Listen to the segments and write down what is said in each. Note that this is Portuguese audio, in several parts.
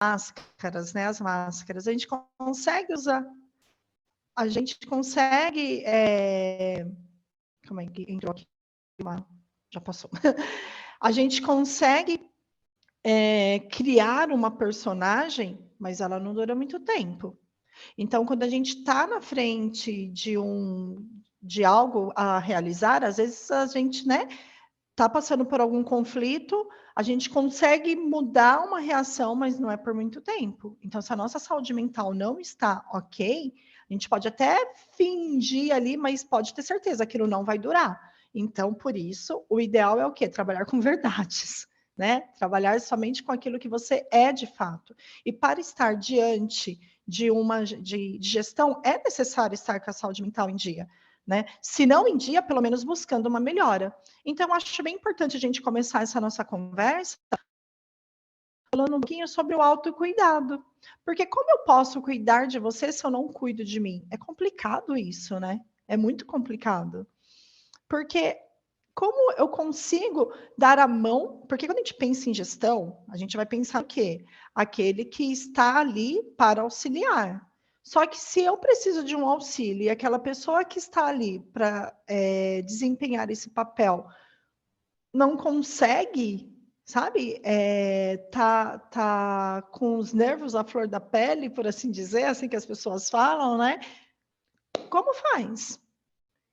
máscaras, né? As máscaras. A gente consegue usar. A gente consegue. Como é que entrou aqui? Já passou. A gente consegue criar uma personagem, mas ela não dura muito tempo. Então, quando a gente está na frente de algo a realizar, às vezes a gente, né, está passando por algum conflito, a gente consegue mudar uma reação, mas não é por muito tempo. Então, se a nossa saúde mental não está ok, a gente pode até fingir ali, mas pode ter certeza que aquilo não vai durar. Então, por isso, o ideal é o quê? Trabalhar com verdades, né? Trabalhar somente com aquilo que você é de fato. E para estar diante de uma de gestão, é necessário estar com a saúde mental em dia, né? Se não em dia, pelo menos buscando uma melhora. Então, acho bem importante a gente começar essa nossa conversa falando um pouquinho sobre o autocuidado. Porque como eu posso cuidar de você se eu não cuido de mim? É complicado isso, né? É muito complicado. Porque como eu consigo dar a mão? Porque quando a gente pensa em gestão, a gente vai pensar o quê? Aquele que está ali para auxiliar. Só que se eu preciso de um auxílio e aquela pessoa que está ali para desempenhar esse papel não consegue, sabe, tá com os nervos à flor da pele, por assim dizer, assim que as pessoas falam, né? Como faz?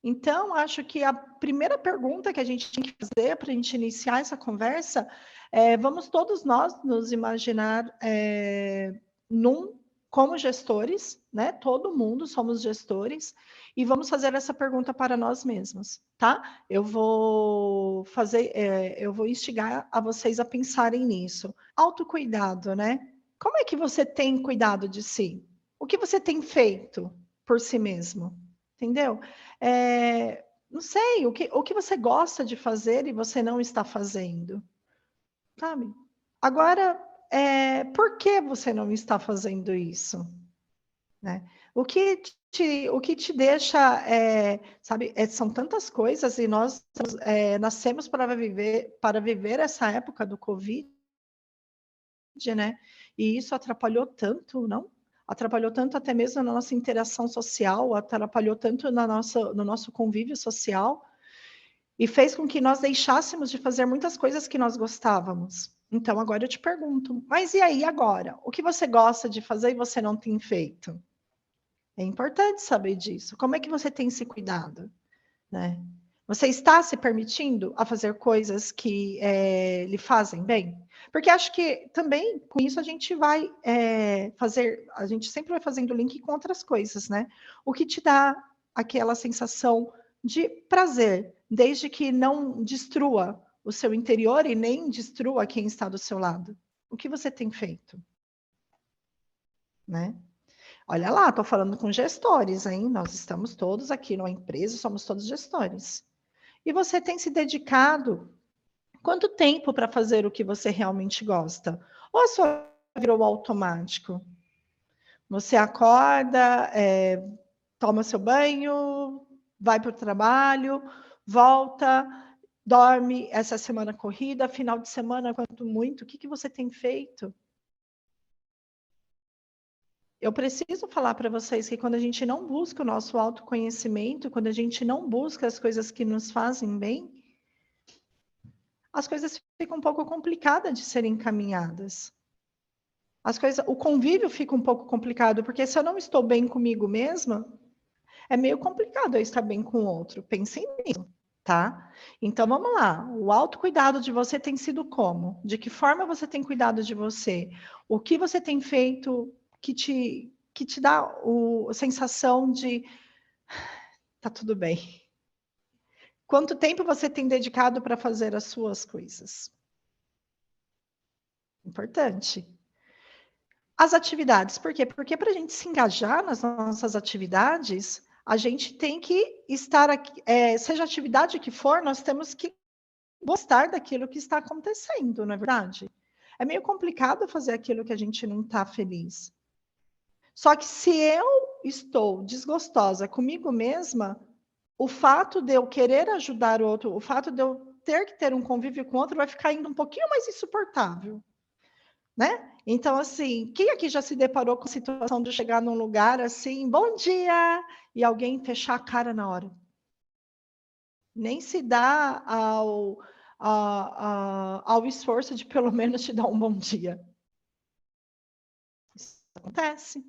Então, acho que a primeira pergunta que a gente tem que fazer para a gente iniciar essa conversa é: vamos todos nós nos imaginar como gestores, né? Todo mundo somos gestores, e vamos fazer essa pergunta para nós mesmos, tá? Eu vou instigar a vocês a pensarem nisso. Autocuidado, né? Como é que você tem cuidado de si? O que você tem feito por si mesmo? Entendeu? Não sei, o que você gosta de fazer e você não está fazendo, sabe? Agora, por que você não está fazendo isso? Né? O que te deixa, sabe, são tantas coisas e nós nascemos para viver essa época do Covid, né? E isso atrapalhou tanto, não? Atrapalhou tanto até mesmo na nossa interação social, atrapalhou tanto no nosso convívio social, e fez com que nós deixássemos de fazer muitas coisas que nós gostávamos. Então, agora eu te pergunto, mas e aí agora? O que você gosta de fazer e você não tem feito? É importante saber disso. Como é que você tem se cuidado, né? Você está se permitindo a fazer coisas que lhe fazem bem? Porque acho que também com isso a gente vai a gente sempre vai fazendo link com outras coisas, né? O que te dá aquela sensação de prazer, desde que não destrua o seu interior e nem destrua quem está do seu lado. O que você tem feito, né? Olha lá, estou falando com gestores, hein? Nós estamos todos aqui numa empresa, somos todos gestores. E você tem se dedicado quanto tempo para fazer o que você realmente gosta? Ou a sua vida virou automático? Você acorda, toma seu banho, vai para o trabalho, volta, dorme essa semana corrida, final de semana, quanto muito, o que você tem feito? Eu preciso falar para vocês que quando a gente não busca o nosso autoconhecimento, quando a gente não busca as coisas que nos fazem bem, as coisas ficam um pouco complicadas de serem encaminhadas. O convívio fica um pouco complicado, porque se eu não estou bem comigo mesma, é meio complicado eu estar bem com o outro. Pensem nisso, tá? Então vamos lá. O autocuidado de você tem sido como? De que forma você tem cuidado de você? O que você tem feito que te dá a sensação de tá tudo bem? Quanto tempo você tem dedicado para fazer as suas coisas? Importante. As atividades, por quê? Porque para a gente se engajar nas nossas atividades, a gente tem que estar aqui, seja a atividade que for, nós temos que gostar daquilo que está acontecendo, não é verdade? É meio complicado fazer aquilo que a gente não está feliz. Só que se eu estou desgostosa comigo mesma, o fato de eu querer ajudar o outro, o fato de eu ter que ter um convívio com o outro vai ficar ainda um pouquinho mais insuportável. né? Então, assim, quem aqui já se deparou com a situação de chegar num lugar assim, bom dia, e alguém fechar a cara na hora? Nem se dá ao esforço de pelo menos te dar um bom dia. Isso acontece.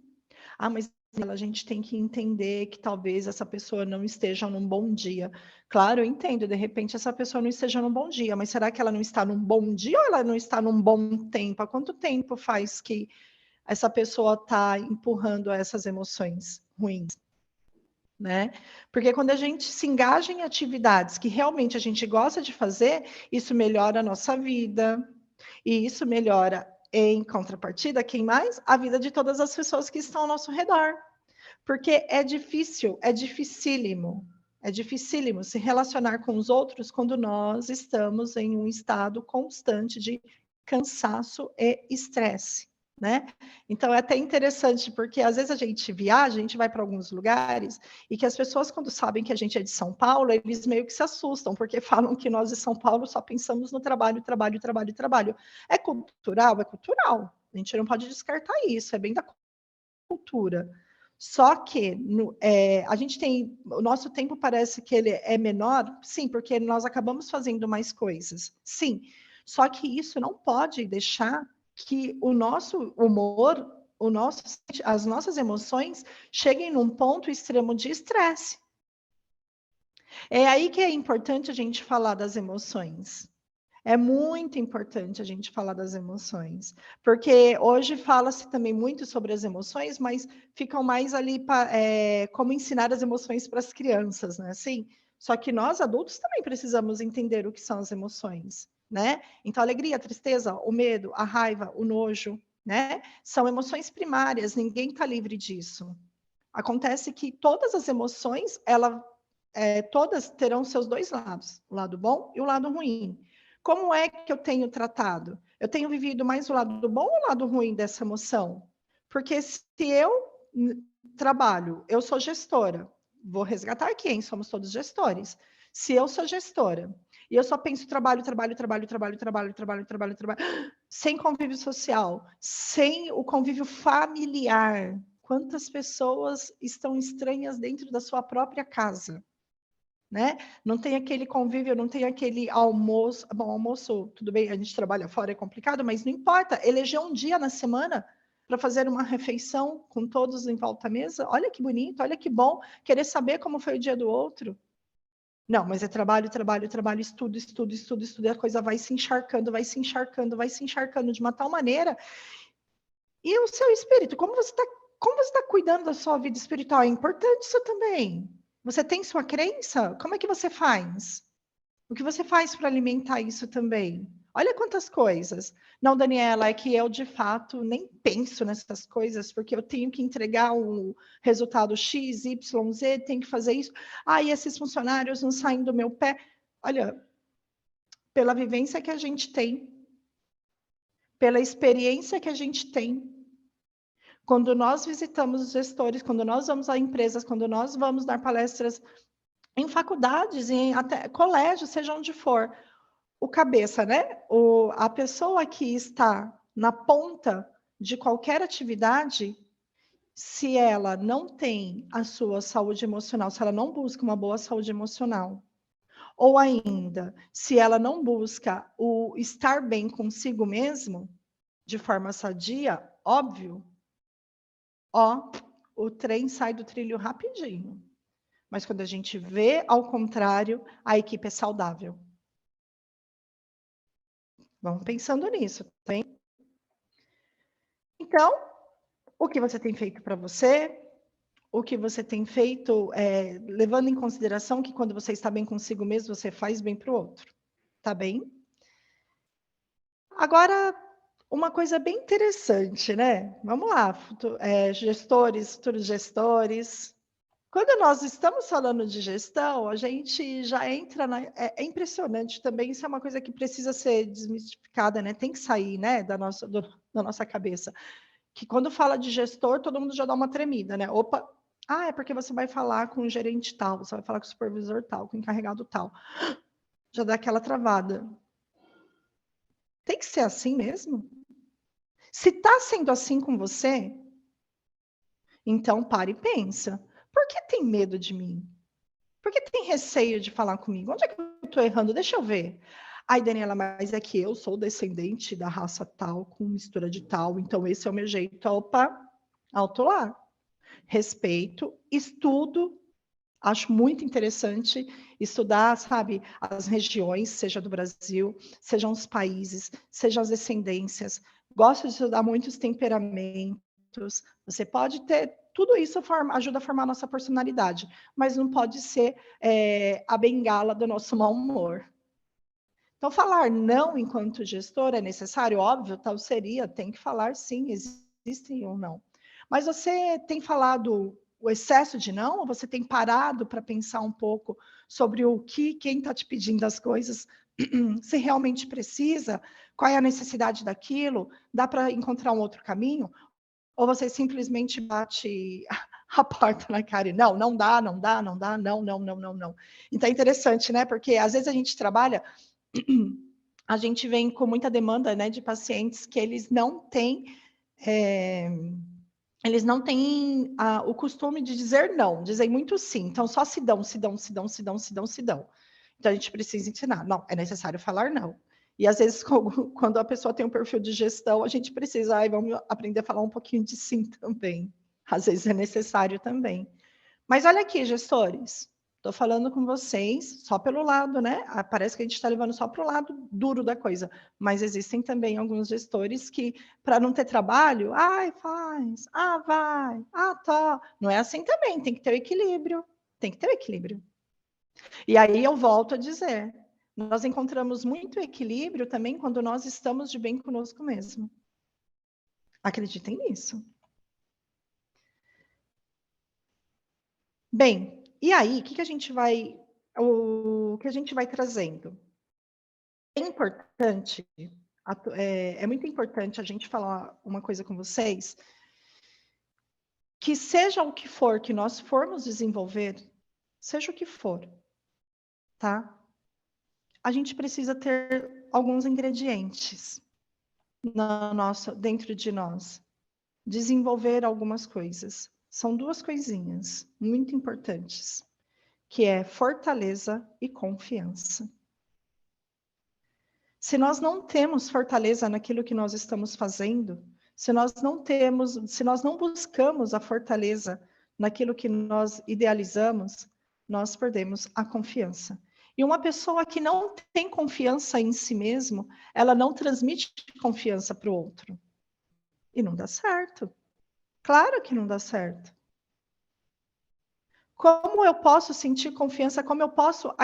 Ah, mas a gente tem que entender que talvez essa pessoa não esteja num bom dia. Claro, eu entendo, de repente essa pessoa não esteja num bom dia, mas será que ela não está num bom dia ou ela não está num bom tempo? Há quanto tempo faz que essa pessoa está empurrando essas emoções ruins? Né? Porque quando a gente se engaja em atividades que realmente a gente gosta de fazer, isso melhora a nossa vida, e isso melhora, em contrapartida, quem mais? A vida de todas as pessoas que estão ao nosso redor. Porque é difícil, é dificílimo se relacionar com os outros quando nós estamos em um estado constante de cansaço e estresse, né? Então é até interessante, porque às vezes a gente viaja, a gente vai para alguns lugares, e que as pessoas, quando sabem que a gente é de São Paulo, eles meio que se assustam, porque falam que nós de São Paulo só pensamos no trabalho, trabalho, trabalho, trabalho. É cultural? É cultural. A gente não pode descartar isso, é bem da cultura. Só que a gente tem. O nosso tempo parece que ele é menor, sim, porque nós acabamos fazendo mais coisas. Sim. Só que isso não pode deixar que o nosso humor, as nossas emoções cheguem num ponto extremo de estresse. É aí que é importante a gente falar das emoções. É muito importante a gente falar das emoções, porque hoje fala-se também muito sobre as emoções, mas ficam mais ali como ensinar as emoções para as crianças, né? Assim, só que nós adultos também precisamos entender o que são as emoções, né? Então, a alegria, a tristeza, o medo, a raiva, o nojo, né? São emoções primárias, ninguém está livre disso. Acontece que todas as emoções, todas terão seus dois lados, o lado bom e o lado ruim. Como é que eu tenho tratado? Eu tenho vivido mais o lado bom ou o lado ruim dessa emoção? Porque se eu trabalho, eu sou gestora, vou resgatar quem? Somos todos gestores. Se eu sou gestora e eu só penso trabalho, trabalho, trabalho, trabalho, trabalho, trabalho, trabalho, trabalho, sem convívio social, sem o convívio familiar, quantas pessoas estão estranhas dentro da sua própria casa? Né? Não tem aquele convívio, não tem aquele almoço. Bom, almoço, tudo bem, a gente trabalha fora, é complicado, mas não importa. Eleger um dia na semana para fazer uma refeição com todos em volta à mesa, olha que bonito, olha que bom, querer saber como foi o dia do outro. Não, mas é trabalho, trabalho, trabalho, estudo, estudo, estudo, estudo, e a coisa vai se encharcando, vai se encharcando, vai se encharcando de uma tal maneira. E o seu espírito, como você está cuidando da sua vida espiritual? É importante isso também. Você tem sua crença? Como é que você faz? O que você faz para alimentar isso também? Olha quantas coisas. Não, Daniela, é que eu de fato nem penso nessas coisas, porque eu tenho que entregar um resultado X, Y, Z, tenho que fazer isso. Ah, e esses funcionários não saem do meu pé. Olha, pela vivência que a gente tem, pela experiência que a gente tem, quando nós visitamos os gestores, quando nós vamos a empresas, quando nós vamos dar palestras em faculdades, em até colégios, seja onde for, o cabeça, né? A pessoa que está na ponta de qualquer atividade, se ela não tem a sua saúde emocional, se ela não busca uma boa saúde emocional, ou ainda, se ela não busca o estar bem consigo mesmo, de forma sadia, óbvio, ó, o trem sai do trilho rapidinho. Mas quando a gente vê ao contrário, a equipe é saudável. Vamos pensando nisso, tá bem? Então, o que você tem feito para você? O que você tem feito, levando em consideração que quando você está bem consigo mesmo, você faz bem para o outro, tá bem? Agora, uma coisa bem interessante, né? Vamos lá, gestores, futuros gestores. Quando nós estamos falando de gestão, a gente já entra é impressionante também, isso é uma coisa que precisa ser desmistificada, né? Tem que sair, né, da nossa cabeça. Que quando fala de gestor, todo mundo já dá uma tremida, né? Opa, é porque você vai falar com o gerente tal, você vai falar com o supervisor tal, com o encarregado tal. Já dá aquela travada. Tem que ser assim mesmo? Se está sendo assim com você, então para e pensa. Por que tem medo de mim? Por que tem receio de falar comigo? Onde é que eu estou errando? Deixa eu ver. Ai, Daniela, mas é que eu sou descendente da raça tal, com mistura de tal, então esse é o meu jeito. Opa, alto lá. Respeito, estudo, acho muito interessante estudar, sabe, as regiões, seja do Brasil, sejam os países, sejam as descendências. Gosto de estudar muitos temperamentos. Você pode ter tudo isso ajuda a formar a nossa personalidade, mas não pode ser a bengala do nosso mau humor. Então, falar não enquanto gestor é necessário? Óbvio, tal seria, tem que falar sim, existem ou não. Mas você tem falado o excesso de não, ou você tem parado para pensar um pouco sobre o que, quem está te pedindo as coisas, se realmente precisa, qual é a necessidade daquilo, dá para encontrar um outro caminho? Ou você simplesmente bate a porta na cara e não, não dá, não dá, não dá, não, não, não, não, não. Então é interessante, né? Porque às vezes a gente trabalha, a gente vem com muita demanda, né, de pacientes que eles não têm o costume de dizer não, dizem muito sim. Então, só se dão, se dão, se dão, se dão, se dão, se dão. Então, a gente precisa ensinar. Não, é necessário falar não. E, às vezes, quando a pessoa tem um perfil de gestão, a gente precisa, vamos aprender a falar um pouquinho de sim também. Às vezes é necessário também. Mas olha aqui, gestores. Estou falando com vocês só pelo lado, né? Parece que a gente está levando só para o lado duro da coisa. Mas existem também alguns gestores que, para não ter trabalho, ai, faz, vai, tá. Não é assim também, tem que ter o equilíbrio. Tem que ter o equilíbrio. E aí eu volto a dizer, nós encontramos muito equilíbrio também quando nós estamos de bem conosco mesmo. Acreditem nisso. Bem, e aí, o que a gente vai trazendo? É importante, é muito importante a gente falar uma coisa com vocês, que seja o que for que nós formos desenvolver, seja o que for, tá? A gente precisa ter alguns ingredientes dentro de nós. Desenvolver algumas coisas. São duas coisinhas muito importantes, que é fortaleza e confiança. Se nós não temos fortaleza naquilo que nós estamos fazendo, se nós não buscamos a fortaleza naquilo que nós idealizamos, nós perdemos a confiança. E uma pessoa que não tem confiança em si mesmo, ela não transmite confiança para o outro. E não dá certo. Claro que não dá certo. Como eu posso sentir confiança? Como eu posso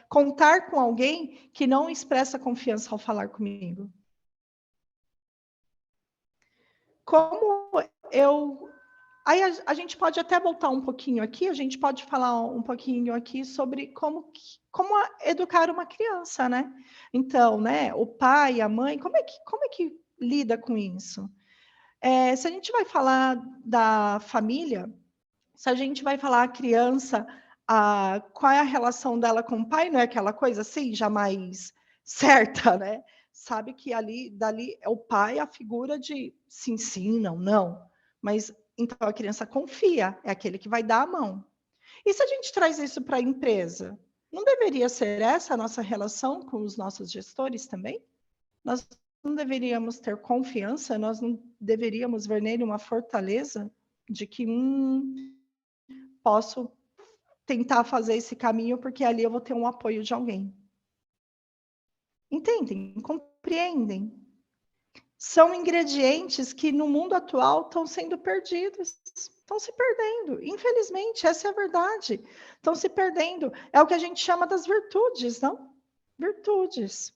contar com alguém que não expressa confiança ao falar comigo? Como eu... Aí a gente pode até voltar um pouquinho aqui, a gente pode falar um pouquinho aqui sobre como educar uma criança, né? Então, né, o pai, a mãe, como é que lida com isso? Se a gente vai falar da família, se a gente vai falar a criança, qual é a relação dela com o pai, não é aquela coisa assim, jamais certa, né? Sabe que dali é o pai a figura de sim, sim, não, não. Mas então a criança confia, é aquele que vai dar a mão. E se a gente traz isso para a empresa, não deveria ser essa a nossa relação com os nossos gestores também? Nós não deveríamos ter confiança, nós não deveríamos ver nele uma fortaleza de que posso tentar fazer esse caminho porque ali eu vou ter um apoio de alguém. Entendem? Compreendem? São ingredientes que no mundo atual estão sendo perdidos, estão se perdendo. Infelizmente, essa é a verdade. Estão se perdendo. É o que a gente chama das virtudes, não? Virtudes.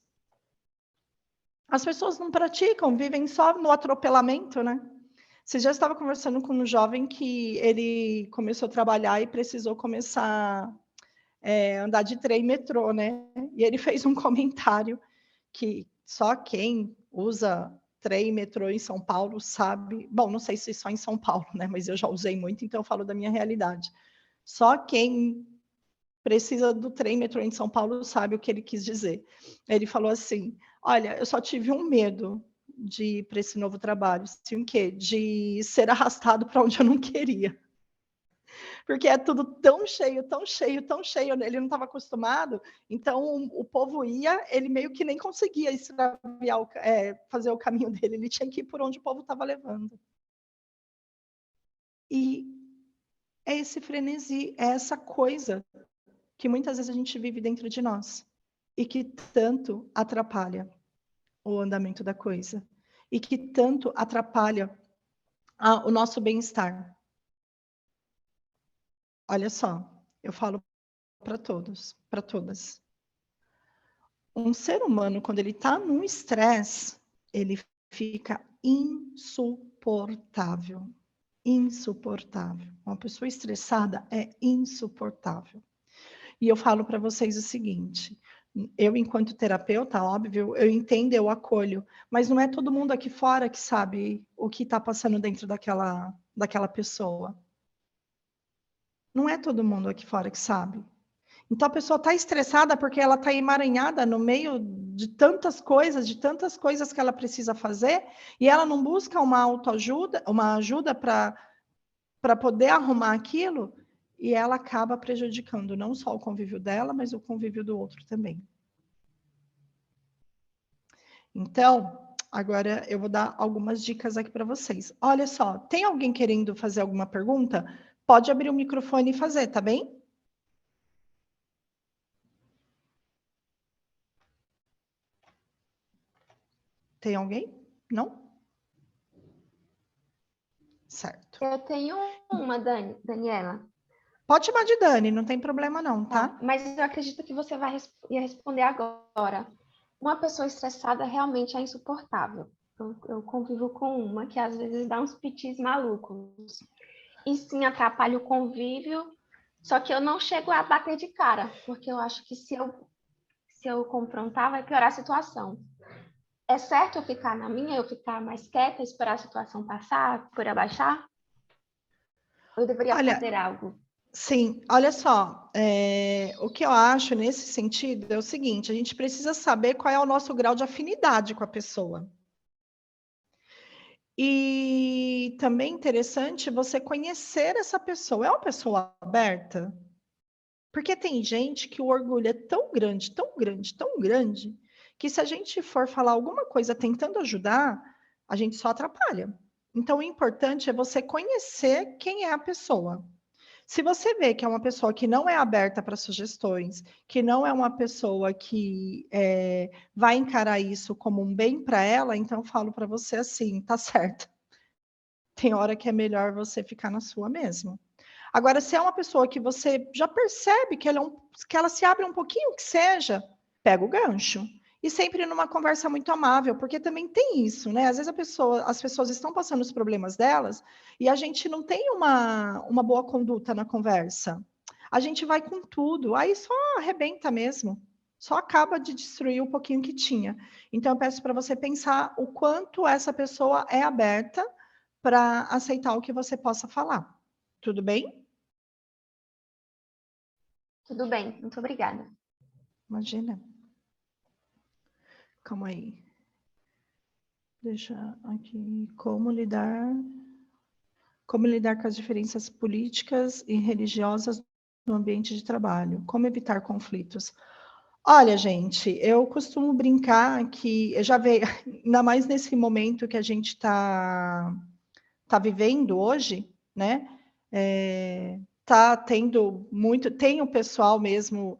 As pessoas não praticam, vivem só no atropelamento, né? Você já estava conversando com um jovem que ele começou a trabalhar e precisou começar andar de trem e metrô, né? E ele fez um comentário que só quem usa trem e metrô em São Paulo sabe. Bom, não sei se só em São Paulo, né? Mas eu já usei muito, então eu falo da minha realidade. Só quem precisa do trem, metrô em São Paulo, sabe o que ele quis dizer. Ele falou assim: olha, eu só tive um medo de ir para esse novo trabalho, assim, o quê? De ser arrastado para onde eu não queria. Porque é tudo tão cheio, tão cheio, tão cheio, ele não estava acostumado, então o povo ia, ele meio que nem conseguia extraviar, fazer o caminho dele, ele tinha que ir por onde o povo estava levando. E é esse frenesi, é essa coisa que muitas vezes a gente vive dentro de nós e que tanto atrapalha o andamento da coisa e que tanto atrapalha o nosso bem-estar. Olha só, eu falo para todos, para todas. Um ser humano, quando ele está num estresse, ele fica insuportável. Insuportável. Uma pessoa estressada é insuportável. E eu falo para vocês o seguinte: eu, enquanto terapeuta, óbvio, eu entendo, eu acolho, mas não é todo mundo aqui fora que sabe o que está passando dentro daquela pessoa. Não é todo mundo aqui fora que sabe. Então a pessoa está estressada porque ela está emaranhada no meio de tantas coisas que ela precisa fazer, e ela não busca uma autoajuda, uma ajuda para poder arrumar aquilo, e ela acaba prejudicando não só o convívio dela, mas o convívio do outro também. Então, agora eu vou dar algumas dicas aqui para vocês. Olha só, tem alguém querendo fazer alguma pergunta? Pode abrir o microfone e fazer, tá bem? Tem alguém? Não? Certo. Eu tenho uma, Daniela. Pode chamar de Dani, não tem problema não, tá? Mas eu acredito que você ia responder agora. Uma pessoa estressada realmente é insuportável. Eu convivo com uma que às vezes dá uns pitis malucos. E sim, atrapalha o convívio, só que eu não chego a bater de cara, porque eu acho que se eu confrontar, vai piorar a situação. É certo eu ficar na minha, eu ficar mais quieta, esperar a situação passar, por abaixar? Ou eu deveria fazer algo? Sim, olha só, o que eu acho nesse sentido é o seguinte: a gente precisa saber qual é o nosso grau de afinidade com a pessoa. E também interessante você conhecer essa pessoa. É uma pessoa aberta? Porque tem gente que o orgulho é tão grande, tão grande, tão grande, que se a gente for falar alguma coisa tentando ajudar, a gente só atrapalha. Então, o importante é você conhecer quem é a pessoa. Se você vê que é uma pessoa que não é aberta para sugestões, que não é uma pessoa que vai encarar isso como um bem para ela, então eu falo para você assim, tá certo. Tem hora que é melhor você ficar na sua mesmo. Agora, se é uma pessoa que você já percebe que que ela se abre um pouquinho que seja, pega o gancho. E sempre numa conversa muito amável, porque também tem isso, né? Às vezes as pessoas estão passando os problemas delas e a gente não tem uma boa conduta na conversa. A gente vai com tudo, aí só arrebenta mesmo. Só acaba de destruir um pouquinho que tinha. Então, eu peço para você pensar o quanto essa pessoa é aberta para aceitar o que você possa falar. Tudo bem? Tudo bem, muito obrigada. Imagina. Calma aí. Deixa aqui. Como lidar com as diferenças políticas e religiosas no ambiente de trabalho? Como evitar conflitos? Olha, gente, eu costumo brincar que eu já veio, ainda mais nesse momento que a gente tá vivendo hoje, né? Tá tendo muito, tem o pessoal mesmo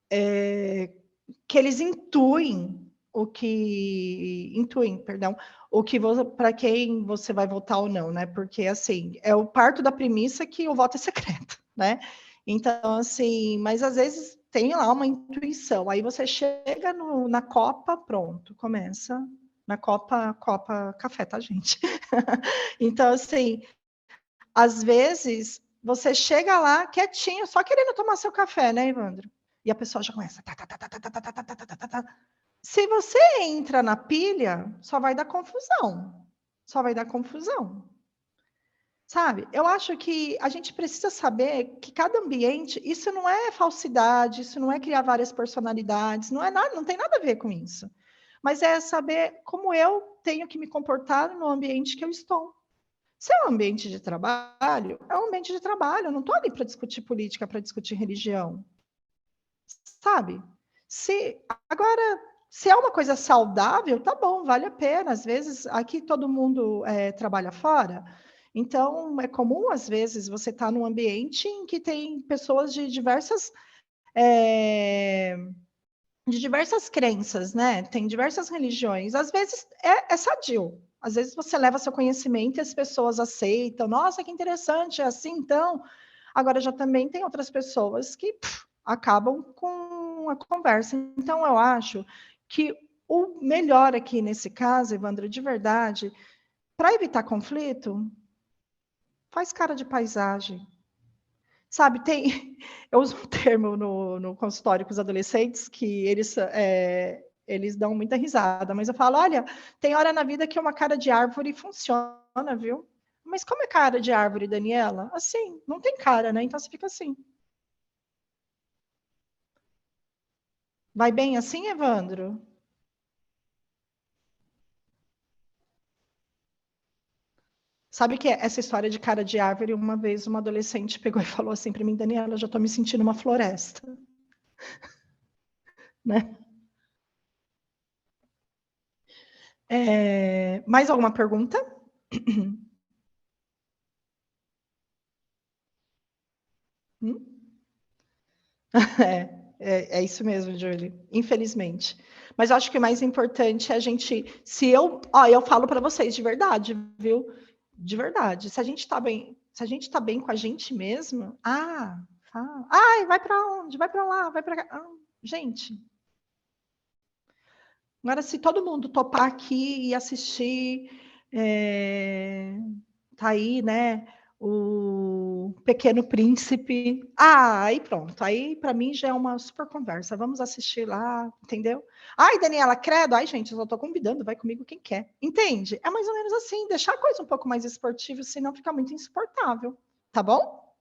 que eles perdão, o que para quem você vai votar ou não, né? Porque assim, eu parto da premissa que o voto é secreto, né? Então, assim, mas às vezes tem lá uma intuição. Aí você chega na Copa, pronto, começa. Na Copa Café, tá, gente? Então, assim, às vezes você chega lá quietinho, só querendo tomar seu café, né, Evandro? E a pessoa já começa. Se você entra na pilha, só vai dar confusão. Só vai dar confusão. Sabe? Eu acho que a gente precisa saber que cada ambiente, isso não é falsidade, isso não é criar várias personalidades, não é nada, não tem nada a ver com isso. Mas é saber como eu tenho que me comportar no ambiente que eu estou. Se é um ambiente de trabalho, é um ambiente de trabalho. Eu não estou ali para discutir política, para discutir religião. Sabe? Se agora, se é uma coisa saudável, tá bom, vale a pena. Às vezes, aqui todo mundo trabalha fora, então é comum, às vezes, você estar num ambiente em que tem pessoas de diversas crenças, né? Tem diversas religiões. Às vezes é sadio. Às vezes você leva seu conhecimento e as pessoas aceitam. Nossa, que interessante, é assim então. Agora já também tem outras pessoas que acabam com a conversa. Então eu acho que o melhor aqui nesse caso, Evandro, de verdade, para evitar conflito, faz cara de paisagem. Sabe, eu uso um termo no consultório com os adolescentes que eles dão muita risada, mas eu falo, olha, tem hora na vida que uma cara de árvore funciona, viu? Mas como é cara de árvore, Daniela? Assim, não tem cara, né? Então você fica assim. Vai bem assim, Evandro? Sabe que essa história de cara de árvore, uma vez uma adolescente pegou e falou assim para mim, Daniela, eu já estou me sentindo uma floresta, né? Mais alguma pergunta? Hum? É isso mesmo, Julie, infelizmente. Mas eu acho que o mais importante é a gente, eu falo para vocês de verdade, viu? De verdade. Se a gente está bem, se a gente está bem com a gente mesmo, vai para onde? Vai para lá, vai para cá. Gente, agora se todo mundo topar aqui e assistir, tá aí, né? O Pequeno Príncipe. Aí pronto. Aí para mim já é uma super conversa. Vamos assistir lá, entendeu? Ai, Daniela, credo. Ai, gente, eu só tô convidando, vai comigo quem quer. Entende? É mais ou menos assim, deixar a coisa um pouco mais esportiva, senão fica muito insuportável. Tá bom?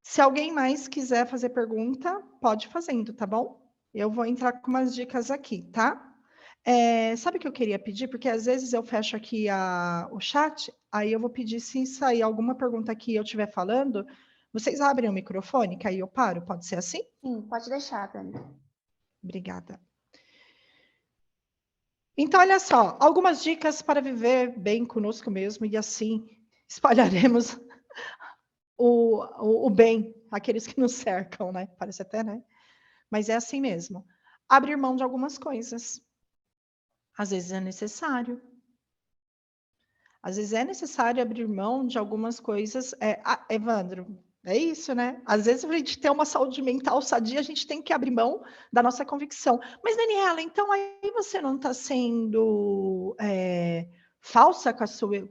Se alguém mais quiser fazer pergunta, pode ir fazendo, tá bom? Eu vou entrar com umas dicas aqui, tá? Sabe o que eu queria pedir? Porque às vezes eu fecho aqui o chat, aí eu vou pedir se sair alguma pergunta aqui e eu estiver falando, vocês abrem o microfone, que aí eu paro, pode ser assim? Sim, pode deixar, Dani. Obrigada. Então, olha só, algumas dicas para viver bem conosco mesmo e assim espalharemos o bem, aqueles que nos cercam, né? Parece até, né? Mas é assim mesmo. Abrir mão de algumas coisas. Às vezes é necessário. Às vezes é necessário abrir mão de algumas coisas. Evandro, é isso, né? Às vezes, para a gente ter uma saúde mental sadia, a gente tem que abrir mão da nossa convicção. Mas, Daniela, então aí você não está sendo falsa com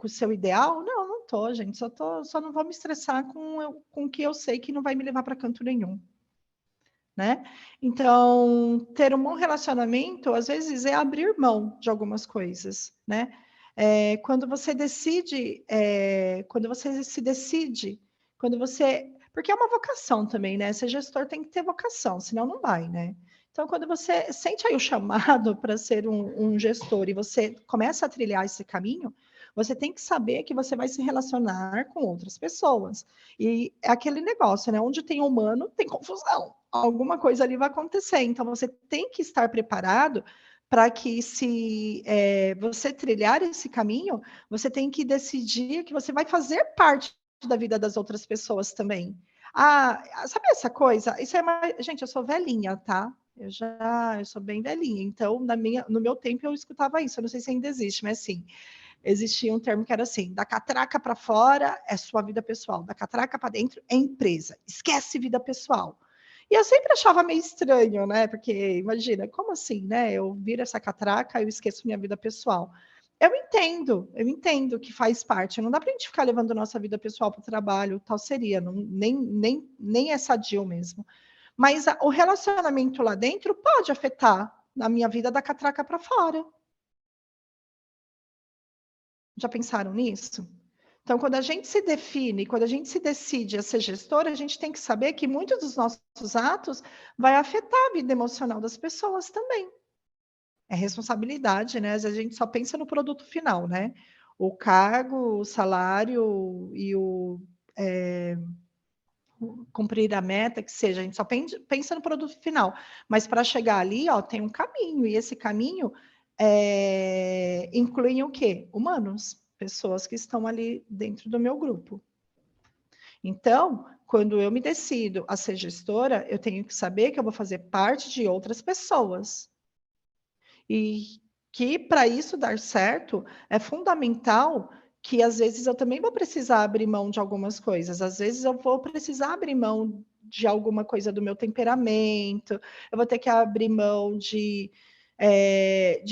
o seu ideal? Não, não estou, gente. Só não vou me estressar com o que eu sei que não vai me levar para canto nenhum. Né? Então, ter um bom relacionamento, às vezes, é abrir mão de algumas coisas, né? Quando você decide, quando você se decide, quando você... Porque é uma vocação também, né? Ser gestor tem que ter vocação, senão não vai, né? Então, quando você sente aí o chamado para ser um gestor e você começa a trilhar esse caminho, você tem que saber que você vai se relacionar com outras pessoas. E é aquele negócio, né? Onde tem humano, tem confusão. Alguma coisa ali vai acontecer. Então, você tem que estar preparado para que, se você trilhar esse caminho, você tem que decidir que você vai fazer parte da vida das outras pessoas também. Sabe essa coisa? Isso é Gente, eu sou velhinha, tá? Eu sou bem velhinha. Então, no meu tempo, eu escutava isso. Eu não sei se ainda existe, mas sim, existia um termo que era assim: da catraca para fora é sua vida pessoal, da catraca para dentro é empresa. Esquece vida pessoal. E eu sempre achava meio estranho, né? Porque imagina, como assim, né? Eu viro essa catraca, eu esqueço minha vida pessoal. Eu entendo que faz parte. Não dá para a gente ficar levando nossa vida pessoal para o trabalho, tal seria, não, nem é sadio mesmo. Mas o relacionamento lá dentro pode afetar a minha vida da catraca para fora. Já pensaram nisso? Então, quando a gente se define, quando a gente se decide a ser gestora, a gente tem que saber que muitos dos nossos atos vai afetar a vida emocional das pessoas também. É responsabilidade, né? Às vezes a gente só pensa no produto final, né? O cargo, o salário e cumprir a meta, que seja, a gente só pensa no produto final. Mas para chegar ali, ó, tem um caminho, e esse caminho inclui o quê? Humanos, pessoas que estão ali dentro do meu grupo. Então, quando eu me decido a ser gestora, eu tenho que saber que eu vou fazer parte de outras pessoas. E que para isso dar certo, é fundamental que às vezes eu também vou precisar abrir mão de algumas coisas. Às vezes eu vou precisar abrir mão de alguma coisa do meu temperamento, eu vou ter que abrir mão de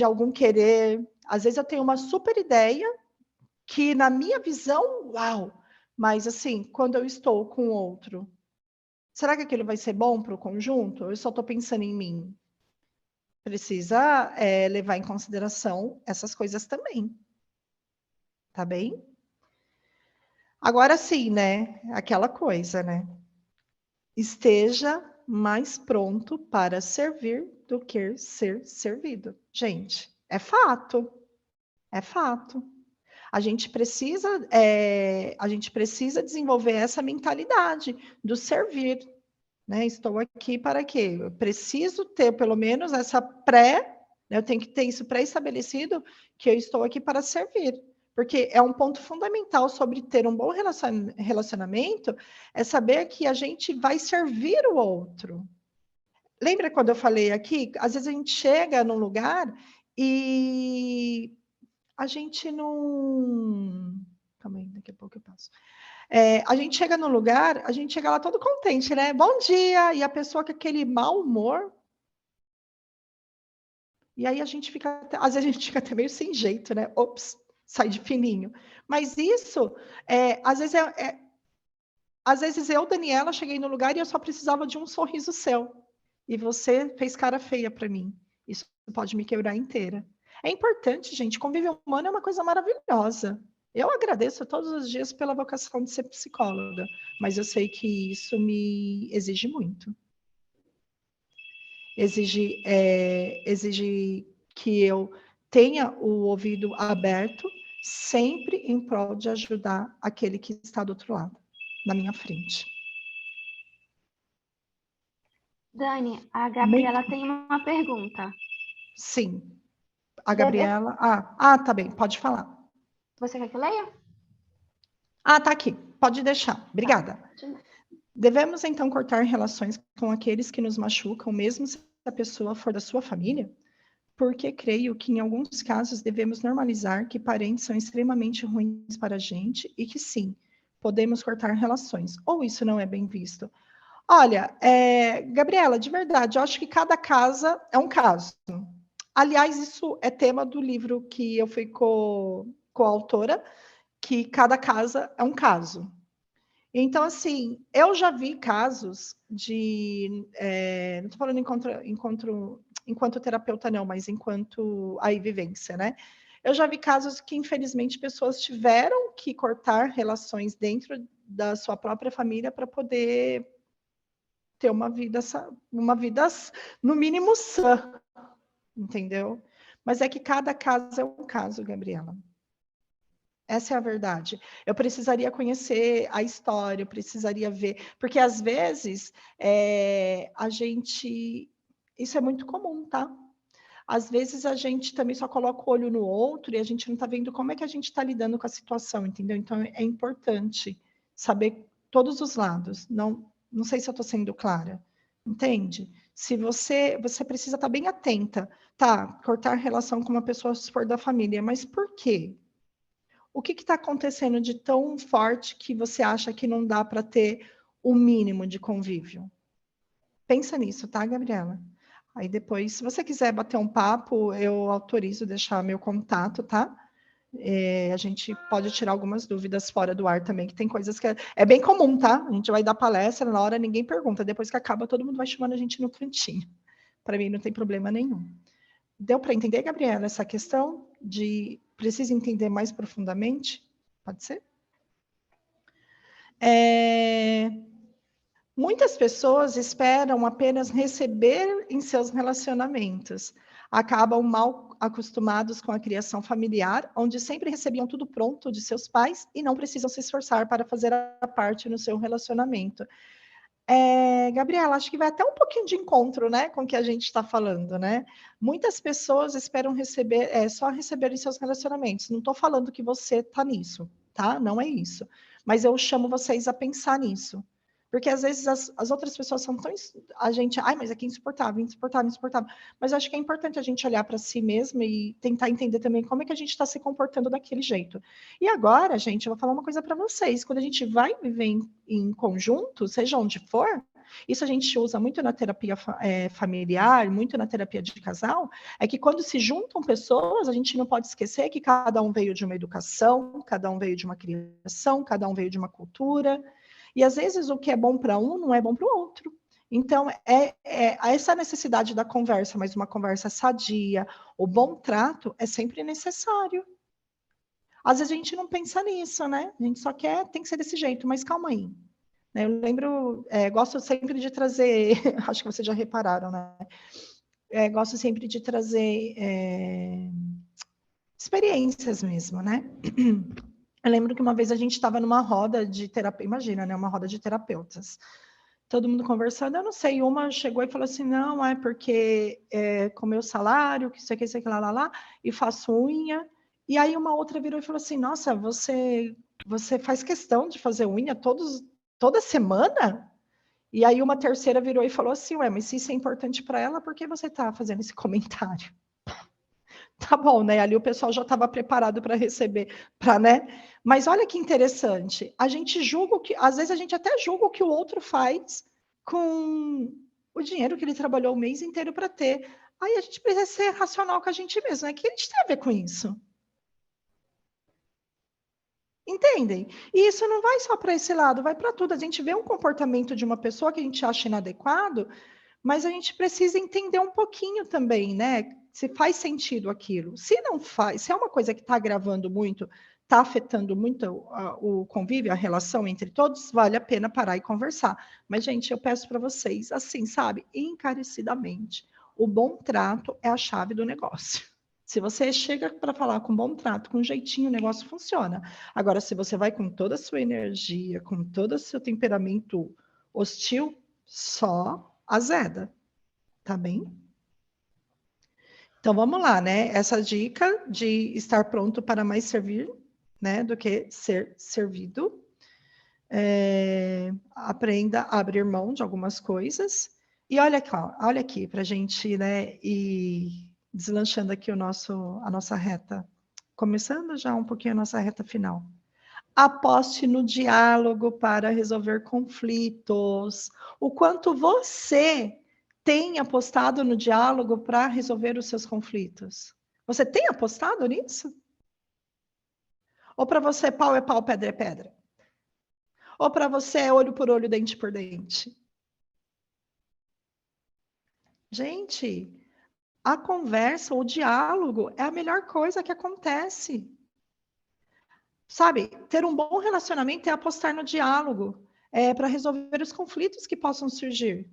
algum querer. Às vezes eu tenho uma super ideia que na minha visão, uau! Mas assim, quando eu estou com outro, será que aquilo vai ser bom para o conjunto? Eu só estou pensando em mim. Precisa levar em consideração essas coisas também. Tá bem? Agora sim, né? Aquela coisa, né? Esteja mais pronto para servir do que ser servido. Gente, é fato. É fato. A gente precisa desenvolver essa mentalidade do servir, né? Estou aqui para quê? Eu preciso ter pelo menos essa né? Eu tenho que ter isso pré-estabelecido, que eu estou aqui para servir. Porque é um ponto fundamental sobre ter um bom relacionamento, é saber que a gente vai servir o outro. Lembra quando eu falei aqui? Às vezes a gente chega num lugar e a gente não. Calma aí, daqui a pouco eu passo. A gente chega no lugar, a gente chega lá todo contente, né? Bom dia! E a pessoa com aquele mau humor. E aí a gente fica, às vezes a gente fica até meio sem jeito, né? Ops, sai de fininho. Mas isso, às vezes eu, Daniela, cheguei no lugar e eu só precisava de um sorriso seu. E você fez cara feia para mim. Isso pode me quebrar inteira. É importante, gente. Convívio humano é uma coisa maravilhosa. Eu agradeço todos os dias pela vocação de ser psicóloga, mas eu sei que isso me exige muito. Exige que eu tenha o ouvido aberto, sempre em prol de ajudar aquele que está do outro lado, na minha frente. Dani, a Gabriela tem uma pergunta. Sim. A Gabriela... tá bem, pode falar. Você quer que eu leia? Tá aqui. Pode deixar. Obrigada. Tá. Devemos, então, cortar relações com aqueles que nos machucam, mesmo se a pessoa for da sua família? Porque creio que, em alguns casos, devemos normalizar que parentes são extremamente ruins para a gente e que, sim, podemos cortar relações. Ou isso não é bem visto? Olha, Gabriela, de verdade, eu acho que cada casa é um caso. Aliás, isso é tema do livro que eu fui coautora, que cada casa é um caso. Então, assim, eu já vi casos de. Não estou falando enquanto terapeuta, não, mas enquanto aí vivência, né? Eu já vi casos que, infelizmente, pessoas tiveram que cortar relações dentro da sua própria família para poder ter uma vida, no mínimo, sã, entendeu? Mas é que cada caso é um caso, Gabriela. Essa é a verdade. Eu precisaria conhecer a história, eu precisaria ver, porque às vezes a gente. Isso é muito comum, tá? Às vezes a gente também só coloca o olho no outro e a gente não está vendo como é que a gente está lidando com a situação, entendeu? Então é importante saber todos os lados. Não sei se eu estou sendo clara, entende? Se você precisa estar bem atenta, tá? Cortar relação com uma pessoa se for da família, mas por quê? O que está acontecendo de tão forte que você acha que não dá para ter o mínimo de convívio? Pensa nisso, tá, Gabriela? Aí depois, se você quiser bater um papo, eu autorizo deixar meu contato, tá? A gente pode tirar algumas dúvidas fora do ar também, que tem coisas que é bem comum, tá? A gente vai dar palestra, na hora ninguém pergunta, depois que acaba, todo mundo vai chamando a gente no cantinho. Para mim, não tem problema nenhum. Deu para entender, Gabriela, essa questão de precisa entender mais profundamente? Pode ser? Muitas pessoas esperam apenas receber em seus relacionamentos. Acabam mal acostumados com a criação familiar, onde sempre recebiam tudo pronto de seus pais e não precisam se esforçar para fazer a parte no seu relacionamento. Gabriela, acho que vai até um pouquinho de encontro, né, com o que a gente está falando, né? Muitas pessoas esperam receber, só receber em seus relacionamentos. Não estou falando que você está nisso, tá? Não é isso. Mas eu chamo vocês a pensar nisso. Porque às vezes as outras pessoas são tão. A gente, mas aqui é insuportável, insuportável, insuportável. Mas eu acho que é importante a gente olhar para si mesmo e tentar entender também como é que a gente está se comportando daquele jeito. E agora, gente, eu vou falar uma coisa para vocês. Quando a gente vai viver em conjunto, seja onde for, isso a gente usa muito na terapia familiar, muito na terapia de casal, é que quando se juntam pessoas, a gente não pode esquecer que cada um veio de uma educação, cada um veio de uma criação, cada um veio de uma cultura. E às vezes o que é bom para um não é bom para o outro. Então, essa necessidade da conversa, mas uma conversa sadia, o bom trato é sempre necessário. Às vezes a gente não pensa nisso, né? A gente só quer, tem que ser desse jeito, mas calma aí. Eu lembro, gosto sempre de trazer, acho que vocês já repararam, né? Gosto sempre de trazer experiências mesmo, né? Eu lembro que uma vez a gente estava numa roda de terapia, imagina, né? Uma roda de terapeutas. Todo mundo conversando, eu não sei, uma chegou e falou assim, não, é porque com meu salário, que isso aqui, lá, e faço unha. E aí uma outra virou e falou assim, nossa, você faz questão de fazer unha toda semana? E aí uma terceira virou e falou assim, ué, mas se isso é importante para ela, por que você está fazendo esse comentário? Tá bom, né? Ali o pessoal já estava preparado para receber, né? Mas olha que interessante. A gente julga às vezes a gente até julga o que o outro faz com o dinheiro que ele trabalhou o mês inteiro para ter. Aí a gente precisa ser racional com a gente mesmo, né? O que a gente tem a ver com isso? Entendem? E isso não vai só para esse lado, vai para tudo. A gente vê um comportamento de uma pessoa que a gente acha inadequado, mas a gente precisa entender um pouquinho também, né? Se faz sentido aquilo. Se não faz, se é uma coisa que está agravando muito, está afetando muito o convívio, a relação entre todos, vale a pena parar e conversar. Mas, gente, eu peço para vocês, assim, sabe, encarecidamente, o bom trato é a chave do negócio. Se você chega para falar com bom trato, com jeitinho, o negócio funciona. Agora, se você vai com toda a sua energia, com todo o seu temperamento hostil, só azeda, tá bem? Então vamos lá, né? Essa dica de estar pronto para mais servir, né, do que ser servido. Aprenda a abrir mão de algumas coisas. E olha aqui para a gente, né, ir deslanchando aqui a nossa reta, começando já um pouquinho a nossa reta final. Aposte no diálogo para resolver conflitos. O quanto você tem apostado no diálogo para resolver os seus conflitos? Você tem apostado nisso? Ou para você pau é pau, pedra é pedra? Ou para você é olho por olho, dente por dente? Gente, a conversa, o diálogo é a melhor coisa que acontece. Sabe, ter um bom relacionamento é apostar no diálogo, para resolver os conflitos que possam surgir.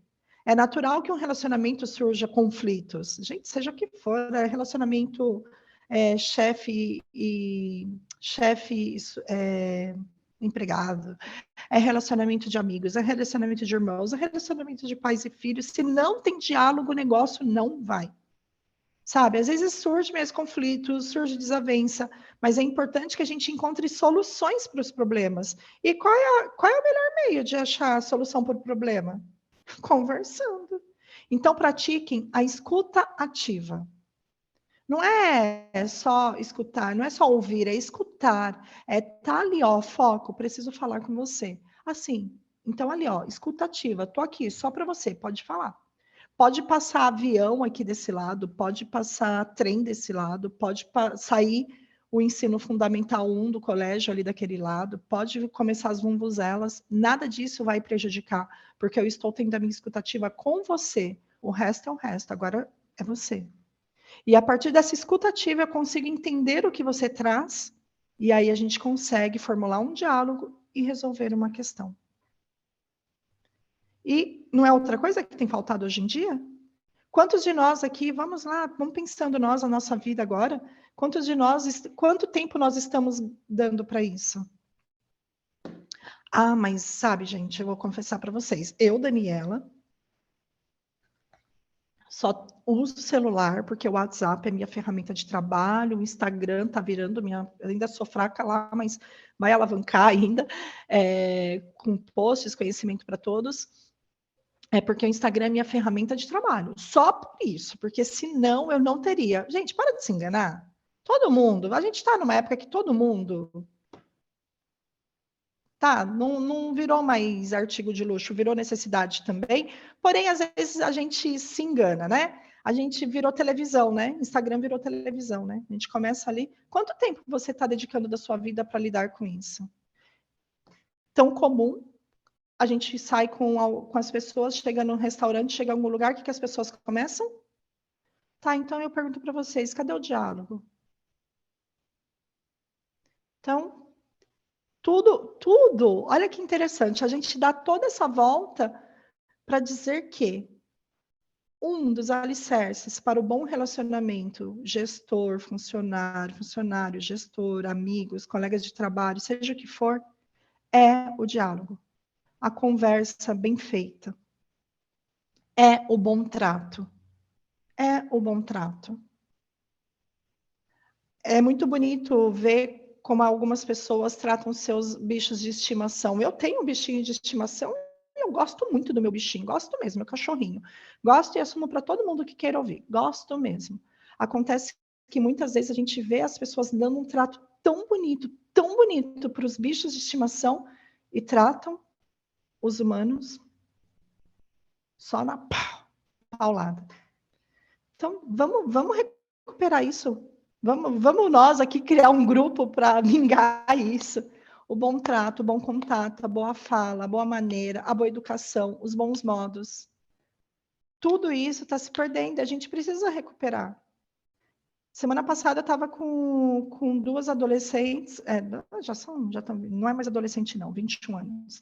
É natural que um relacionamento surja conflitos. Gente, seja o que for, relacionamento chefe e chefe empregado, é relacionamento de amigos, é relacionamento de irmãos, é relacionamento de pais e filhos. Se não tem diálogo, o negócio não vai. Sabe, às vezes surge mesmo conflitos, surge desavença, mas é importante que a gente encontre soluções para os problemas. E qual é o melhor meio de achar a solução para o problema? Conversando. Então, pratiquem a escuta ativa. Não é só escutar, não é só ouvir, é escutar. Tá ali, ó, foco, preciso falar com você. Assim, então ali, ó, escuta ativa. Tô aqui só para você, pode falar. Pode passar avião aqui desse lado, pode passar trem desse lado, pode sair o ensino fundamental 1 do colégio ali daquele lado, pode começar as vumbuzelas, nada disso vai prejudicar, porque eu estou tendo a minha escutativa com você, o resto é o resto, agora é você. E a partir dessa escutativa eu consigo entender o que você traz, e aí a gente consegue formular um diálogo e resolver uma questão. E não é outra coisa que tem faltado hoje em dia? Quantos de nós aqui, vamos lá, vamos pensando nós, a nossa vida agora, quantos de nós, quanto tempo nós estamos dando para isso? Ah, mas sabe, gente, eu vou confessar para vocês, eu, Daniela, só uso o celular porque o WhatsApp é minha ferramenta de trabalho, o Instagram tá virando minha. Eu ainda sou fraca lá, mas vai alavancar ainda, com posts, conhecimento para todos. É porque o Instagram é minha ferramenta de trabalho. Só por isso, porque senão eu não teria. Gente, para de se enganar. Todo mundo, a gente está numa época que todo mundo. Tá, não virou mais artigo de luxo, virou necessidade também. Porém, às vezes a gente se engana, né? A gente virou televisão, né? Instagram virou televisão, né? A gente começa ali. Quanto tempo você está dedicando da sua vida para lidar com isso? Tão comum. A gente sai com as pessoas, chega no restaurante, chega em algum lugar, o que as pessoas começam? Tá, então eu pergunto para vocês, cadê o diálogo? Então, tudo, olha que interessante, a gente dá toda essa volta para dizer que um dos alicerces para o bom relacionamento, gestor, funcionário, gestor, amigos, colegas de trabalho, seja o que for, é o diálogo, a conversa bem feita, é o bom trato, é o bom trato. É muito bonito ver como algumas pessoas tratam seus bichos de estimação. Eu tenho um bichinho de estimação e eu gosto muito do meu bichinho, gosto mesmo, meu cachorrinho. Gosto e assumo para todo mundo que queira ouvir, gosto mesmo. Acontece que muitas vezes a gente vê as pessoas dando um trato tão bonito para os bichos de estimação e tratam os humanos só na paulada. Então, vamos recuperar isso. Vamos nós aqui criar um grupo para vingar isso. O bom trato, o bom contato, a boa fala, a boa maneira, a boa educação, os bons modos. Tudo isso está se perdendo, a gente precisa recuperar. Semana passada eu estava com duas adolescentes, não é mais adolescente não, 21 anos.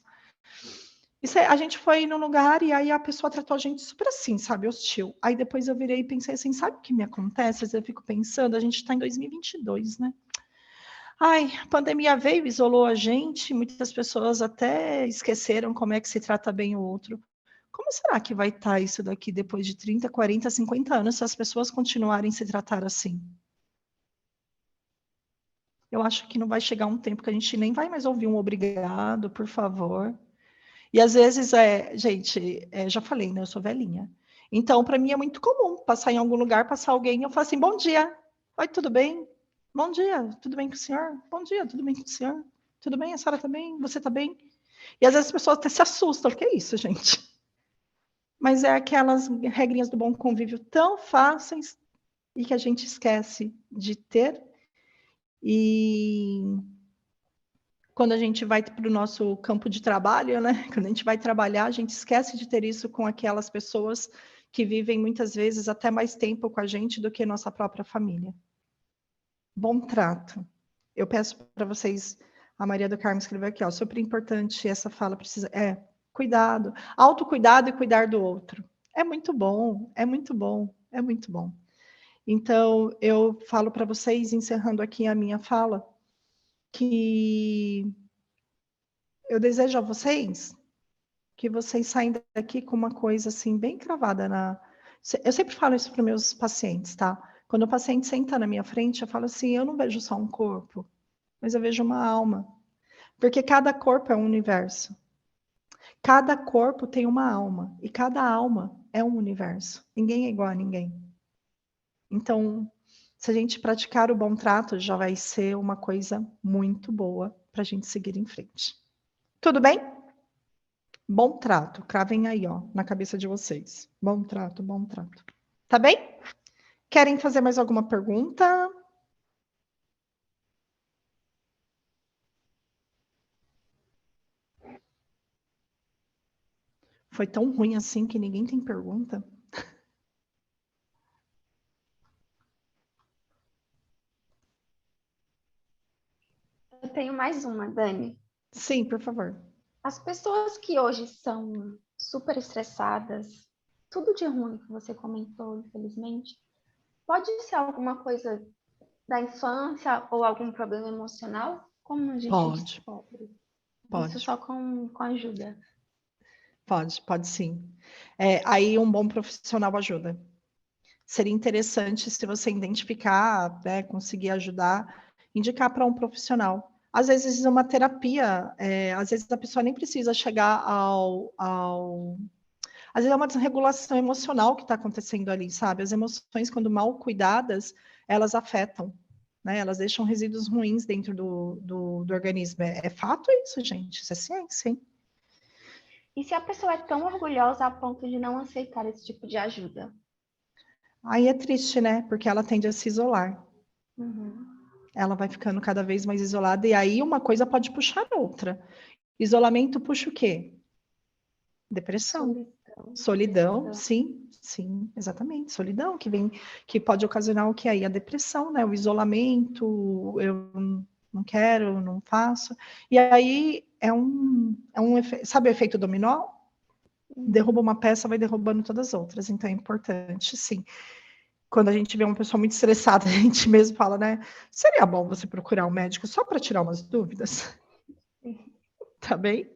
A gente foi num lugar e aí a pessoa tratou a gente super assim, sabe, hostil. Aí depois eu virei e pensei assim, sabe o que me acontece? Às vezes eu fico pensando, a gente está em 2022, né? Ai, a pandemia veio, isolou a gente, muitas pessoas até esqueceram como é que se trata bem o outro. Como será que vai estar isso daqui depois de 30, 40, 50 anos, se as pessoas continuarem a se tratar assim? Eu acho que não vai chegar um tempo que a gente nem vai mais ouvir um obrigado, por favor. E às vezes, gente, já falei, né? Eu sou velhinha. Então, para mim é muito comum passar em algum lugar, passar alguém, e eu falo assim, bom dia. Oi, tudo bem? Bom dia, tudo bem com o senhor? Bom dia, tudo bem com o senhor? Tudo bem? A senhora tá bem? Você tá bem? E às vezes as pessoas até se assustam. O que é isso, gente? Mas é aquelas regrinhas do bom convívio tão fáceis e que a gente esquece de ter. E quando a gente vai para o nosso campo de trabalho, né? Quando a gente vai trabalhar, a gente esquece de ter isso com aquelas pessoas que vivem muitas vezes até mais tempo com a gente do que nossa própria família. Bom trato. Eu peço para vocês, a Maria do Carmo escreveu aqui, ó, super importante, essa fala precisa, cuidado, autocuidado e cuidar do outro. É muito bom, é muito bom, é muito bom. Então, eu falo para vocês, encerrando aqui a minha fala, que eu desejo a vocês que vocês saem daqui com uma coisa assim bem cravada na. Eu sempre falo isso para meus pacientes, tá? Quando o paciente senta na minha frente, eu falo assim: eu não vejo só um corpo, mas eu vejo uma alma. Porque cada corpo é um universo. Cada corpo tem uma alma. E cada alma é um universo. Ninguém é igual a ninguém. Então, se a gente praticar o bom trato, já vai ser uma coisa muito boa para a gente seguir em frente. Tudo bem? Bom trato, cravem aí, ó, na cabeça de vocês. Bom trato, bom trato. Tá bem? Querem fazer mais alguma pergunta? Foi tão ruim assim que ninguém tem pergunta? Eu tenho mais uma, Dani. Sim, por favor. As pessoas que hoje são super estressadas, tudo de ruim que você comentou, infelizmente, pode ser alguma coisa da infância ou algum problema emocional? Como a gente Pode, descobre? Isso pode, só com ajuda. pode sim. Aí um bom profissional ajuda. Seria interessante se você identificar, né, conseguir ajudar, indicar para um profissional. Às vezes uma terapia, às vezes a pessoa nem precisa chegar às vezes é uma desregulação emocional que está acontecendo ali, sabe? As emoções, quando mal cuidadas, elas afetam, né? Elas deixam resíduos ruins dentro do organismo. É fato isso, gente. Isso é ciência, hein? E se a pessoa é tão orgulhosa a ponto de não aceitar esse tipo de ajuda? Aí é triste, né? Porque ela tende a se isolar. Uhum. Ela vai ficando cada vez mais isolada, e aí uma coisa pode puxar a outra. Isolamento puxa o quê? Depressão. Solidão, Solidão, depressão. sim, exatamente. Solidão que pode ocasionar o que aí? A depressão, né? O isolamento, eu não quero, não faço. E aí sabe o efeito dominó? Derruba Uhum. uma peça, vai derrubando todas as outras. Então é importante, sim. Quando a gente vê uma pessoa muito estressada, a gente mesmo fala, né? Seria bom você procurar um médico só para tirar umas dúvidas, tá bem?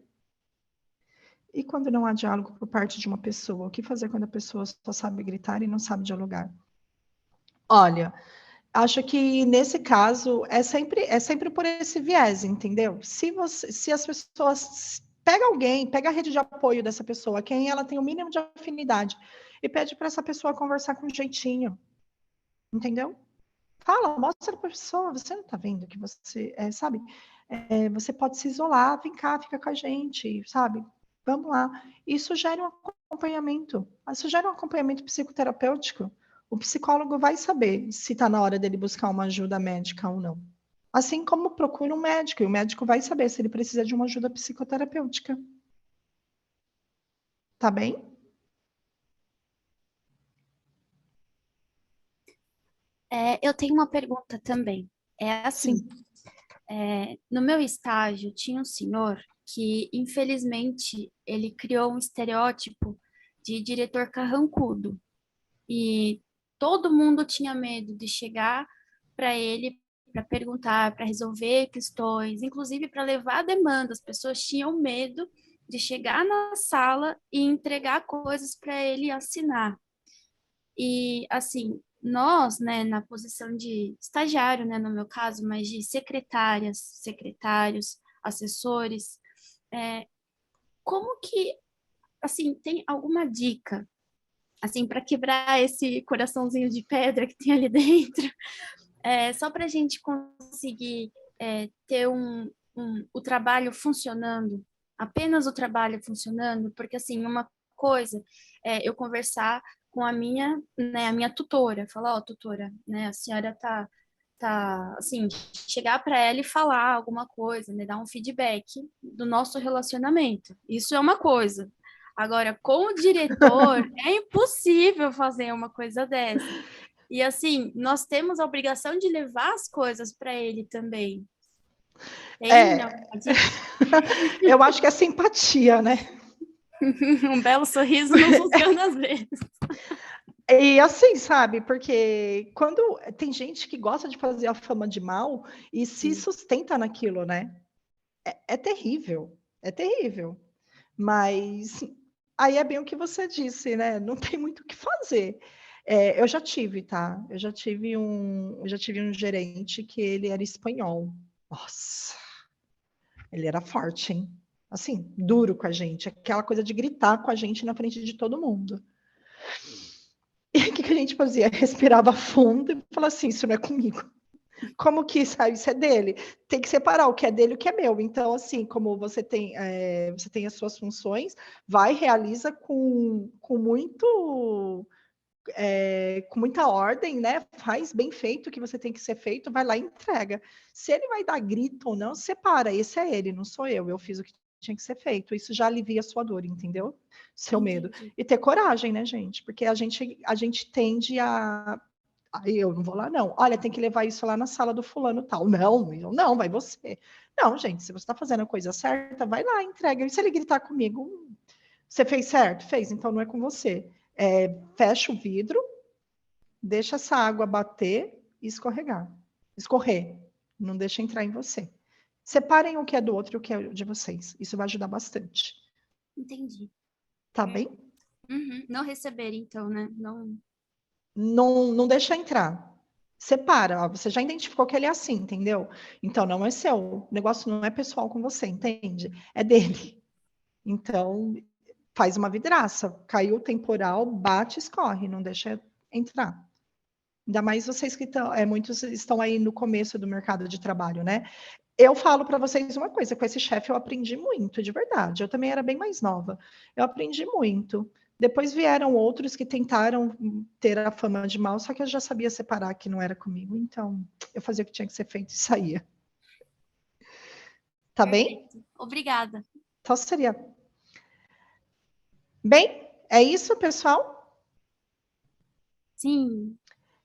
E quando não há diálogo por parte de uma pessoa, o que fazer quando a pessoa só sabe gritar e não sabe dialogar? Olha, acho que nesse caso é sempre por esse viés, entendeu? Se as pessoas pega a rede de apoio dessa pessoa, quem ela tem o mínimo de afinidade, e pede para essa pessoa conversar com jeitinho, entendeu? Fala, mostra para a pessoa, você não está vendo que você, sabe, você pode se isolar, vem cá, fica com a gente, sabe? Vamos lá. Isso gera um acompanhamento. Isso gera um acompanhamento psicoterapêutico. O psicólogo vai saber se está na hora dele buscar uma ajuda médica ou não. Assim como procura um médico, e o médico vai saber se ele precisa de uma ajuda psicoterapêutica. Tá bem? Eu tenho uma pergunta também. É assim, Sim. no meu estágio tinha um senhor que, infelizmente, ele criou um estereótipo de diretor carrancudo. E todo mundo tinha medo de chegar para ele para perguntar, para resolver questões, inclusive para levar demanda. As pessoas tinham medo de chegar na sala e entregar coisas para ele assinar. E, assim, nós, né, na posição de estagiário, né, no meu caso, mas de secretárias, secretários, assessores, como que, assim, tem alguma dica, assim, para quebrar esse coraçãozinho de pedra que tem ali dentro, só para a gente conseguir ter o trabalho funcionando, apenas o trabalho funcionando, porque, assim, uma coisa é eu conversar com a minha tutora, falar, ó, tutora, né, a senhora tá, assim, chegar para ela e falar alguma coisa, né, dar um feedback do nosso relacionamento. Isso é uma coisa. Agora, com o diretor, é impossível fazer uma coisa dessa. E assim, nós temos a obrigação de levar as coisas para ele também. Tem É, alguma dica? eu acho que é simpatia, né? Um belo sorriso não funciona às vezes. E assim, sabe? Porque quando tem gente que gosta de fazer a fama de mal e se Sim. sustenta naquilo, né? É terrível, é terrível. Mas aí é bem o que você disse, né? Não tem muito o que fazer. Eu já tive, tá? Eu já tive um gerente que ele era espanhol. Nossa, ele era forte, hein? Assim, duro com a gente, aquela coisa de gritar com a gente na frente de todo mundo. E o que que a gente fazia? Respirava fundo e falava assim: isso não é comigo. Como que sabe? Isso é dele. Tem que separar o que é dele e o que é meu. Então, assim, como você tem as suas funções, vai, realiza com muita ordem, né? Faz bem feito o que você tem que ser feito, vai lá e entrega. Se ele vai dar grito ou não, separa. Esse é ele, não sou eu. Eu fiz o que tinha que ser feito. Isso já alivia a sua dor, entendeu? Seu medo. Entendi. E ter coragem, né, gente? Porque a gente tende a Aí eu não vou lá, não. Olha, tem que levar isso lá na sala do fulano tal. Não, eu não, vai você. Não, gente, se você está fazendo a coisa certa, vai lá, entrega. E se ele gritar comigo, você fez certo? Fez, então não é com você. Fecha o vidro, deixa essa água bater e escorregar. Escorrer. Não deixa entrar em você. Separem o que é do outro e o que é de vocês. Isso vai ajudar bastante. Entendi. Tá bem? Uhum. Não receber, então, né? Não. Não deixa entrar. Separa. Ó, você já identificou que ele é assim, entendeu? Então não é seu. O negócio não é pessoal com você, entende? É dele. Então faz uma vidraça. Caiu o temporal, bate, escorre, não deixa entrar. Ainda mais vocês que estão, muitos estão aí no começo do mercado de trabalho, né? Eu falo para vocês uma coisa, com esse chefe eu aprendi muito, de verdade. Eu também era bem mais nova. Eu aprendi muito. Depois vieram outros que tentaram ter a fama de mal, só que eu já sabia separar que não era comigo, então eu fazia o que tinha que ser feito e saía. Tá bem? Perfeito. Obrigada. Então seria. Bem, é isso, pessoal? Sim,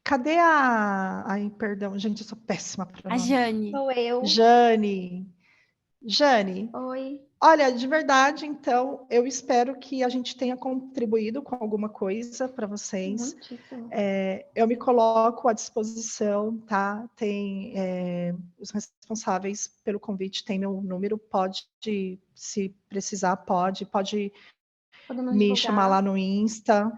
Cadê a. Ai, perdão, gente, eu sou péssima para a nome. Jane. Sou eu. Jane. Jane, Oi. olha, de verdade, então, eu espero que a gente tenha contribuído com alguma coisa para vocês. Muitíssimo. Eu me coloco à disposição, tá? Tem os responsáveis pelo convite, tem meu número, pode, se precisar, pode Podemos me divulgar. chamar lá no Insta,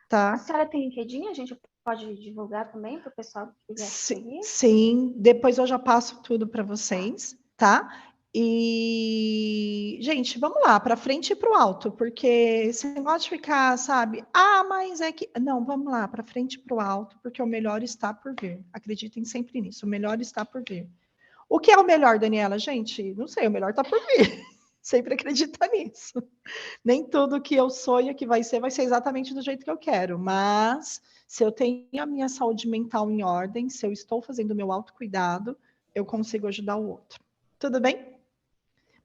tá? A senhora tem LinkedIn? A gente pode divulgar também para o pessoal que quiser seguir? Sim, depois eu já passo tudo para vocês, tá? E, gente, vamos lá, para frente e para o alto, porque esse negócio de ficar, sabe? Ah, mas é que. Não, vamos lá, para frente e para o alto, porque o melhor está por vir. Acreditem sempre nisso, o melhor está por vir. O que é o melhor, Daniela? Gente, não sei, o melhor está por vir. Sempre acredita nisso. Nem tudo que eu sonho que vai ser exatamente do jeito que eu quero, mas se eu tenho a minha saúde mental em ordem, se eu estou fazendo o meu autocuidado, eu consigo ajudar o outro. Tudo bem?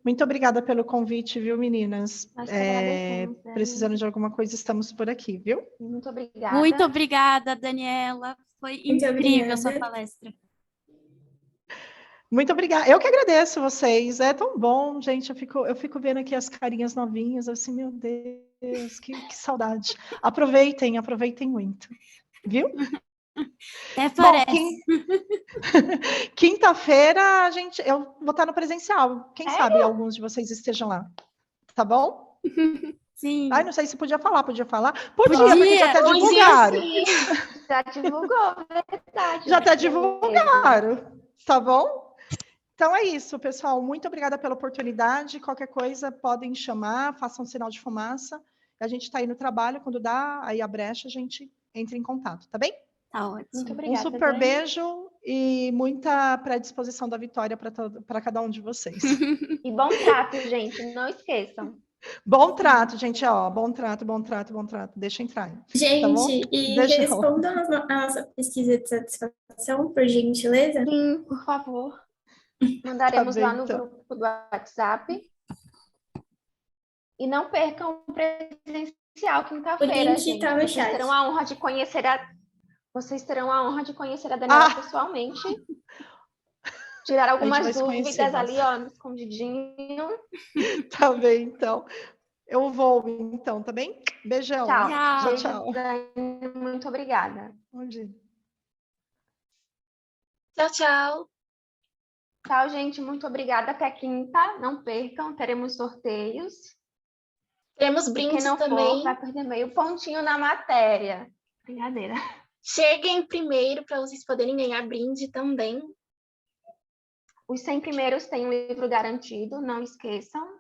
Muito obrigada pelo convite, viu, meninas? Nós que agradecemos, Dani. Precisando de alguma coisa, estamos por aqui, viu? Muito obrigada. Muito obrigada, Daniela. Foi Muito incrível obrigada. sua palestra. Muito obrigada. Eu que agradeço vocês. É tão bom, gente. Eu fico vendo aqui as carinhas novinhas, assim, meu Deus, que saudade. Aproveitem muito. Viu? Até Bom, parece. quinta-feira eu vou estar no presencial. Quem Sério? sabe alguns de vocês estejam lá. Tá bom? Sim. Ai, não sei se podia falar. Podia, Podia. porque já até divulgaram. Já divulgou, verdade. Já até Beleza. divulgaram. Tá bom? Então é isso, pessoal. Muito obrigada pela oportunidade. Qualquer coisa, podem chamar, façam um sinal de fumaça. A gente está aí no trabalho. Quando dá aí a brecha, a gente entra em contato, tá bem? Tá ótimo. Muito Um obrigada, super Dani. beijo e muita predisposição da vitória para cada um de vocês. E bom trato, gente. Não esqueçam. Bom trato, gente, ó. Bom trato. Deixa entrar. Gente, tá bom? e Beijão. respondam a nossa pesquisa de satisfação, por gentileza. Sim, por favor. Mandaremos Tá bem, lá no então. grupo do WhatsApp. E não percam o presencial quinta-feira, O link gente. tá no Vocês chat. terão a honra de conhecer a Daniela pessoalmente. Tirar algumas vai se conhecer, dúvidas nossa. ali, ó, no escondidinho. Tá bem, então. Eu vou, então, tá bem? Beijão. Tchau. Tchau. Beijo, Dani. Muito obrigada. Bom dia. Tchau, tchau. Tchau, gente. Muito obrigada. Até quinta. Não percam. Teremos sorteios. Temos E quem brindes não também. for, vai perder meio pontinho na matéria. Brincadeira. Cheguem primeiro para vocês poderem ganhar brinde também. Os 100 primeiros têm um livro garantido. Não esqueçam.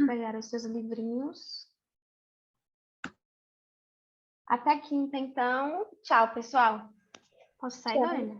Pegar os seus livrinhos. Até quinta, então. Tchau, pessoal. Posso sair, Lorena?